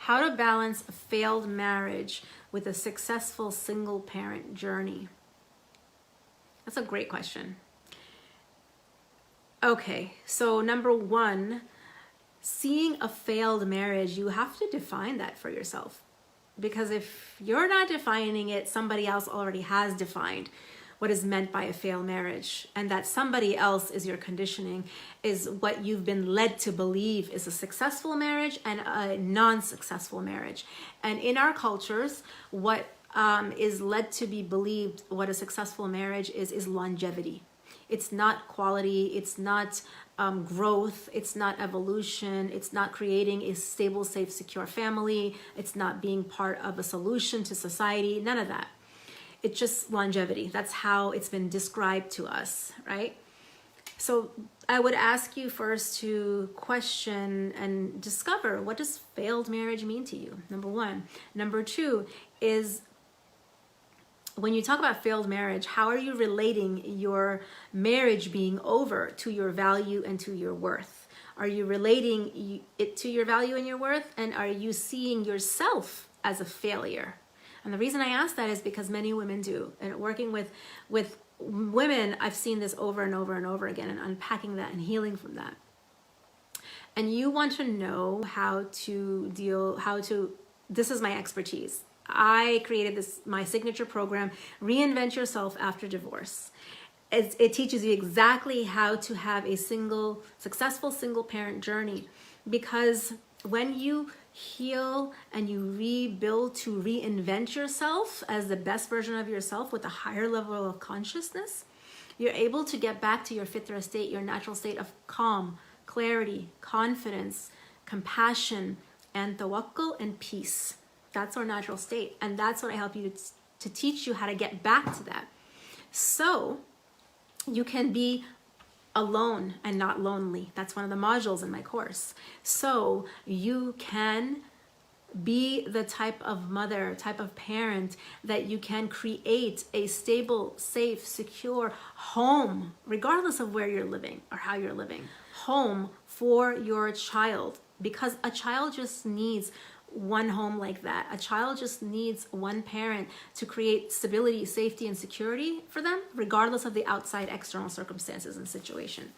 How to balance a failed marriage with a successful single parent journey. That's a great question. Okay, so number one, seeing a failed marriage, you have to define that for yourself. Because if you're not defining it, somebody else already has defined what is meant by a failed marriage. And that somebody else is your conditioning, is what you've been led to believe is a successful marriage and a non-successful marriage. And in our cultures, what is led to be believed what a successful marriage is longevity. It's not quality, it's not growth, it's not evolution, it's not creating a stable, safe, secure family, it's not being part of a solution to society, none of that. It's just longevity. That's how it's been described to us, right? So I would ask you first to question and discover, what does failed marriage mean to you? Number one. Number two is, when you talk about failed marriage, how are you relating your marriage being over to your value and to your worth? Are you relating it to your value and your worth? And are you seeing yourself as a failure? And the reason I ask that is because many women do. And working with women, I've seen this over and over and over again, and unpacking that and healing from that. And you want to know how to this is my expertise. I created my signature program, Reinvent Yourself After Divorce. It teaches you exactly how to have a successful single parent journey. Because when you heal and you rebuild to reinvent yourself as the best version of yourself with a higher level of consciousness, you're able to get back to your fitra state, your natural state of calm, clarity, confidence, compassion, and tawakkul and peace. That's our natural state. And that's what I help you to teach you how to get back to that. So you can be alone and not lonely. That's one of the modules in my course. So you can be the type of mother, type of parent that you can create a stable, safe, secure home, regardless of where you're living or how you're living. Home for your child, because a child just needs one home like that. A child just needs one parent to create stability, safety, and security for them, regardless of the outside external circumstances and situation.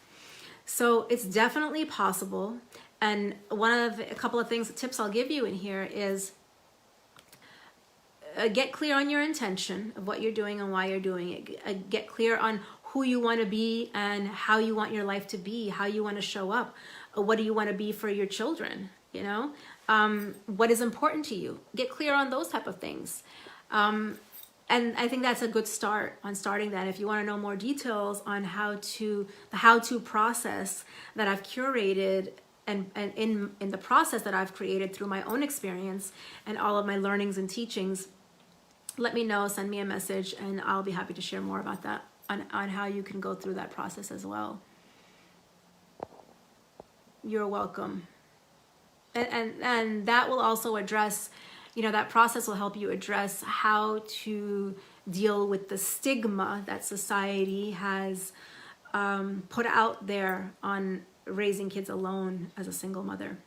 So it's definitely possible. And a couple of tips I'll give you in here is get clear on your intention of what you're doing and why you're doing it. Get clear on who you want to be and how you want your life to be, how you want to show up. What do you want to be for your children? You know, what is important to you? Get clear on those type of things. And I think that's a good start on starting that. If you want to know more details on the how-to process that I've curated and in the process that I've created through my own experience and all of my learnings and teachings, let me know, send me a message, and I'll be happy to share more about that on how you can go through that process as well. You're welcome. And that will also address, that process will help you address how to deal with the stigma that society has put out there on raising kids alone as a single mother.